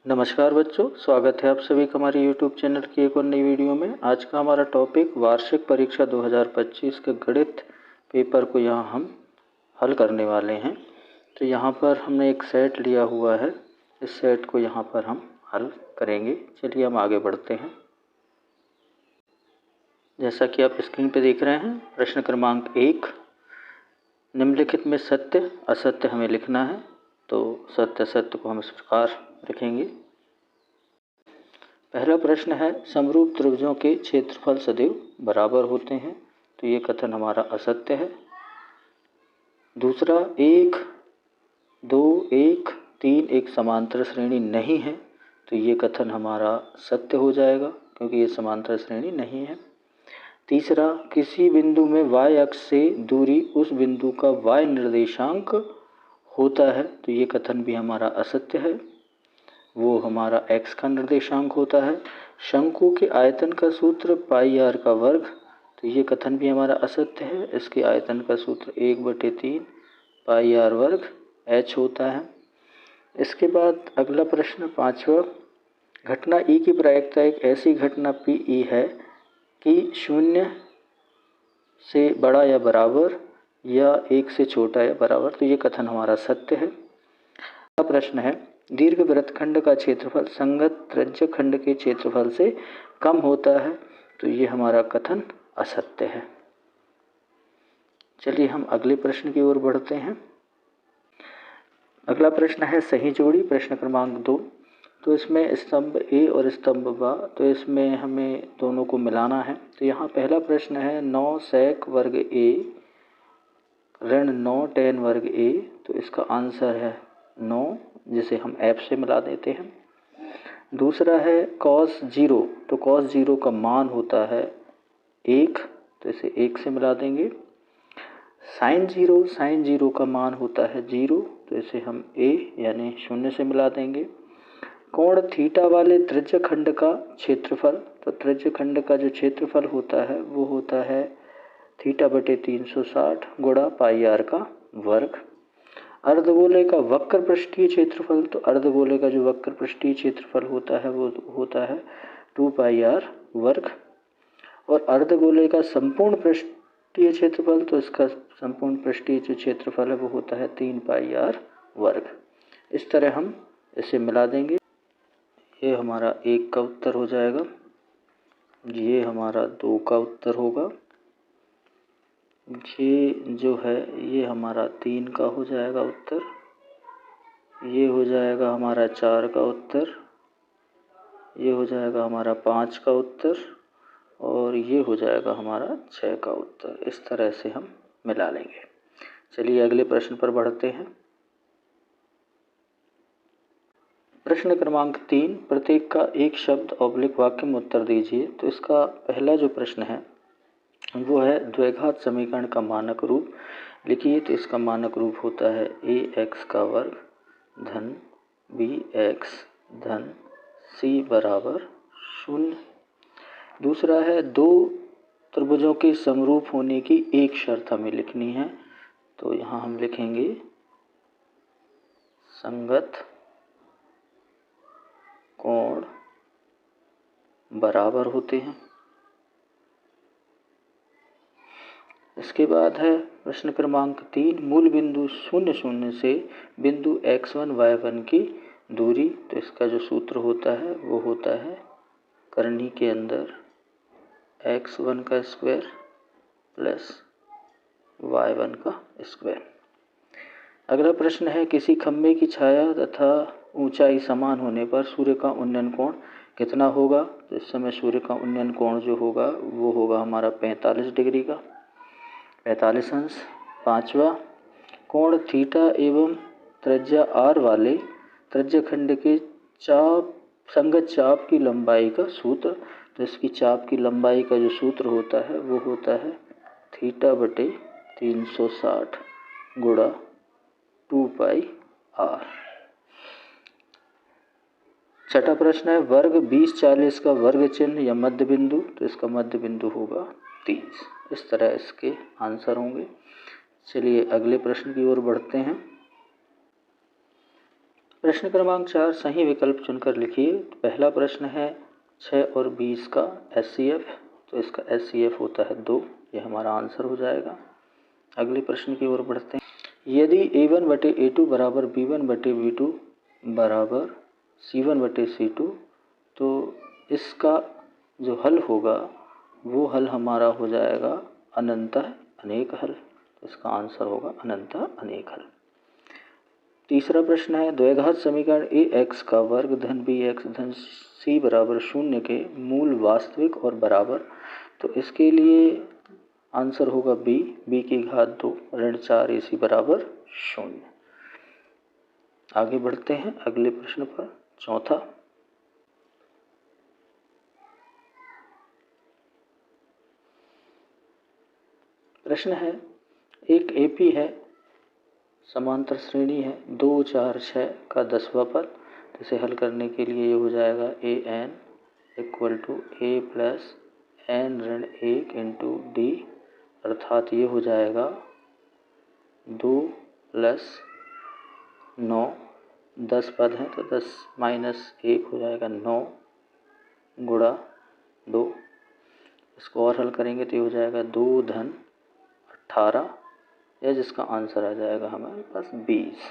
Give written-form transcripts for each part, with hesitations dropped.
नमस्कार बच्चों, स्वागत है आप सभी का हमारे YouTube चैनल की एक और नई वीडियो में। आज का हमारा टॉपिक वार्षिक परीक्षा 2025 के गणित पेपर को यहाँ हम हल करने वाले हैं। तो यहाँ पर हमने एक सेट लिया हुआ है, इस सेट को यहाँ पर हम हल करेंगे। चलिए हम आगे बढ़ते हैं। जैसा कि आप स्क्रीन पर देख रहे हैं, प्रश्न क्रमांक 1, निम्नलिखित में सत्य असत्य हमें लिखना है। तो सत्य असत्य को हम इस प्रकार लिखेंगे। पहला प्रश्न है, समरूप त्रिभुजों के क्षेत्रफल सदैव बराबर होते हैं। तो ये कथन हमारा असत्य है। दूसरा, 1, 2, 1, 3 एक समांतर श्रेणी नहीं है। तो ये कथन हमारा सत्य हो जाएगा, क्योंकि ये समांतर श्रेणी नहीं है। तीसरा, किसी बिंदु में y अक्ष से दूरी उस बिंदु का y निर्देशांक होता है। तो ये कथन भी हमारा असत्य है, वो हमारा x का निर्देशांक होता है। शंकु के आयतन का सूत्र पाई r का वर्ग। तो ये कथन भी हमारा असत्य है। इसके आयतन का सूत्र 1/3 पाई r वर्ग h होता है। इसके बाद अगला प्रश्न 5वां, घटना E की प्रायिकता एक ऐसी घटना PE है कि 0 से बड़ा या बराबर या 1 से छोटा या बराबर। तो ये कथन हमारा सत्य है। अगला प्रश्न है, दीर्घ वृत्तखंड का क्षेत्रफल संगत त्रिज्यखंड के क्षेत्रफल से कम होता है। तो ये हमारा कथन असत्य है। चलिए हम अगले प्रश्न की ओर बढ़ते हैं। अगला प्रश्न है सही जोड़ी, प्रश्न क्रमांक 2। तो इसमें स्तंभ ए और स्तंभ बा, तो इसमें हमें दोनों को मिलाना है। तो यहाँ पहला प्रश्न है 9 सेक वर्ग ए ऋण 9 tan वर्ग ए। तो इसका आंसर है 9, जिसे हम f से मिला देते हैं। दूसरा है cos 0, तो cos 0 का मान होता है 1, तो इसे 1 से मिला देंगे। sin 0 का मान होता है 0, तो इसे हम a यानी 0 से मिला देंगे। कोण थीटा वाले त्रिज्यखंड का क्षेत्रफल, तो त्रिज्यखंड का जो क्षेत्रफल होता है वो होता है θ/360 गुणा पाई r का वर्ग। अर्धगोले का वक्र पृष्ठीय क्षेत्रफल, तो अर्धगोले का जो वक्र पृष्ठीय क्षेत्रफल होता है वो होता है 2 पाई r वर्ग। और अर्धगोले का संपूर्ण पृष्ठीय क्षेत्रफल, तो इसका संपूर्ण पृष्ठीय जो क्षेत्रफल है वो होता है 3 पाई r वर्ग। इस तरह हम इसे मिला देंगे। ये हमारा 1 का उत्तर हो जाएगा, ये हमारा 2 का उत्तर होगा, ये जो है ये हमारा 3 का हो जाएगा उत्तर, ये हो जाएगा हमारा 4 का उत्तर, ये हो जाएगा हमारा 5 का उत्तर, और ये हो जाएगा हमारा 6 का उत्तर। इस तरह से हम मिला लेंगे। चलिए अगले प्रश्न पर बढ़ते हैं। प्रश्न क्रमांक 3, प्रत्येक का एक शब्द ऑब्लिक वाक्य में उत्तर दीजिए। तो इसका पहला जो प्रश्न है वो है द्विघात समीकरण का मानक रूप लिखिए। तो इसका मानक रूप होता है ax का वर्ग धन bx धन c बराबर 0। दूसरा है दो त्रिभुजों के समरूप होने की एक शर्त हमें लिखनी है। तो यहाँ हम लिखेंगे संगत कोण बराबर होते हैं। इसके बाद है प्रश्न क्रमांक 3, मूल बिंदु 0, 0 से बिंदु x1, y1 की दूरी। तो इसका जो सूत्र होता है वो होता है करनी के अंदर x1 का स्क्वायर प्लस y1 का स्क्वायर। अगला प्रश्न है, किसी खंभे की छाया तथा ऊंचाई समान होने पर सूर्य का उन्नयन कोण कितना होगा। तो इस समय सूर्य का उन्नयन कोण जो होगा वो होगा हमारा 45 डिग्री का, 45 अंश। 5वां, कोण थीटा एवं त्रिज्या r वाले त्रिज्यखंड के संगत चाप की लंबाई का सूत्र। तो इसकी चाप की लंबाई का जो सूत्र होता है वो होता है θ/360 गुणा 2 पाई r। छठा प्रश्न है, वर्ग 20, 40 का वर्ग चिन्ह या मध्य बिंदु। तो इसका मध्य बिंदु होगा 30। इस तरह इसके आंसर होंगे। चलिए अगले प्रश्न की ओर बढ़ते हैं। प्रश्न क्रमांक 4 सही विकल्प चुनकर लिखिए। पहला प्रश्न है 6 और 20 का HCF, तो इसका HCF होता है 2, ये हमारा आंसर हो जाएगा। अगले प्रश्न की ओर बढ़ते हैं। यदि A1/A2 बराबर B1/B2 बराबर C1/C2, तो इसका जो हल होगा वो हल हमारा हो जाएगा अनंतः अनेक हल, तो इसका आंसर होगा अनंतः अनेक हल। तीसरा प्रश्न है द्वैघात समीकरण ax का वर्ग धन bx धन c बराबर 0 के मूल वास्तविक और बराबर, तो इसके लिए आंसर होगा b की घात 2 ऋण 4ac बराबर 0। आगे बढ़ते हैं अगले प्रश्न पर। चौथा प्रश्न है एक AP है, समांतर श्रेणी है, 2 4 6 का 10वां पद, इसे हल करने के लिए ये हो जाएगा an = a प्लस n ऋण 1 इंटू d, अर्थात ये हो जाएगा 2 + 9, 10 पद हैं तो 10 - 1 हो जाएगा 9 गुणा 2। इसको और हल करेंगे तो ये हो जाएगा 2 धन 18, या जिसका आंसर आ जाएगा हमारे पास 20,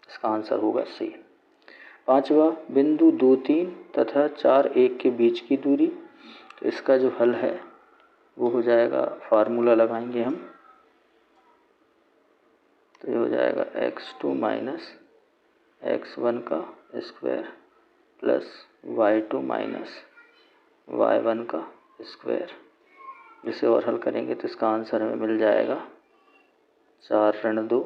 इसका आंसर होगा C। पांचवा बिंदु 2 3 तथा 4 1 के बीच की दूरी, तो इसका जो हल है वो हो जाएगा, फार्मूला लगाएंगे हम, तो ये हो जाएगा x2 - x1 का स्क्वायर प्लस y2 - y1 का स्क्वायर। इसे और हल करेंगे तो इसका आंसर हमें मिल जाएगा 4 ऋण 2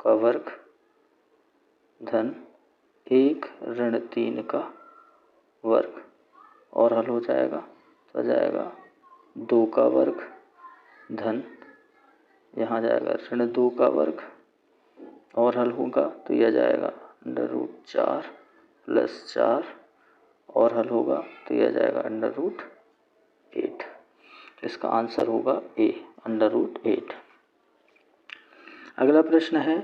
का वर्ग धन 1 ऋण 3 का वर्ग, और हल हो जाएगा तो आ जाएगा 2 का वर्ग धन, यहाँ जाएगा ऋण 2 का वर्ग, और हल होगा तो यह जाएगा √4 + 4, और हल होगा तो यह जाएगा √8, इसका आंसर होगा A √8। अगला प्रश्न है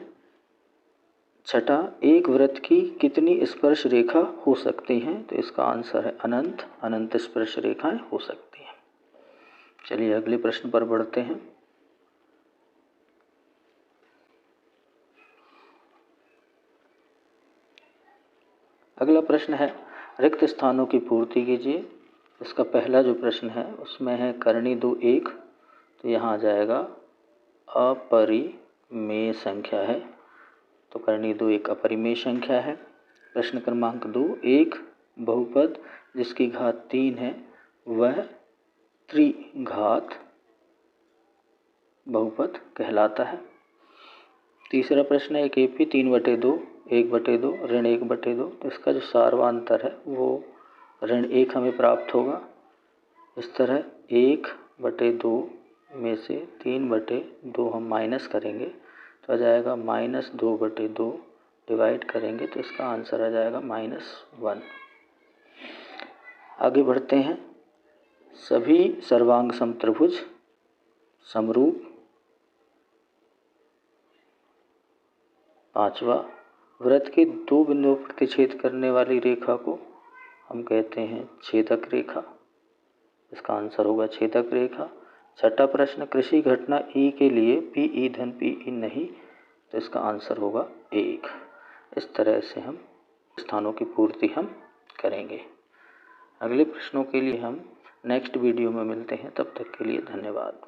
छठा एक वृत्त की कितनी स्पर्श रेखा हो सकती हैं, तो इसका आंसर है अनंत, अनंत स्पर्श रेखाएं हो सकती हैं। चलिए अगले प्रश्न पर बढ़ते हैं। अगला प्रश्न है रिक्त स्थानों की पूर्ति कीजिए। इसका पहला जो प्रश्न है उसमें है करनी 2 1, तो यहाँ आ जाएगा अपरिमेय संख्या है, तो करनी 2 एक अपरिमेय संख्या है। प्रश्न क्रमांक 2 एक बहुपद जिसकी घात 3 है वह त्रिघात बहुपद कहलाता है। तीसरा प्रश्न है एक AP 3/2 1/2 ऋण 1/2, तो इसका जो सार्वांतर है वो ऋण 1 हमें प्राप्त होगा। इस तरह 1/2 में से 3/2 हम माइनस करेंगे तो आ जाएगा -2/2, डिवाइड करेंगे तो इसका आंसर आ जाएगा -1। आगे बढ़ते हैं। सभी सर्वांग समत्रिभुज समरूप। पांचवा वृत्त के 2 बिंदुओं पर प्रतिच्छेद करने वाली रेखा को हम कहते हैं छेदक रेखा, इसका आंसर होगा छेदक रेखा। छठा प्रश्न कृषि घटना E के लिए PE धन PE नहीं, तो इसका आंसर होगा 1। इस तरह से हम स्थानों की पूर्ति हम करेंगे। अगले प्रश्नों के लिए हम नेक्स्ट वीडियो में मिलते हैं, तब तक के लिए धन्यवाद।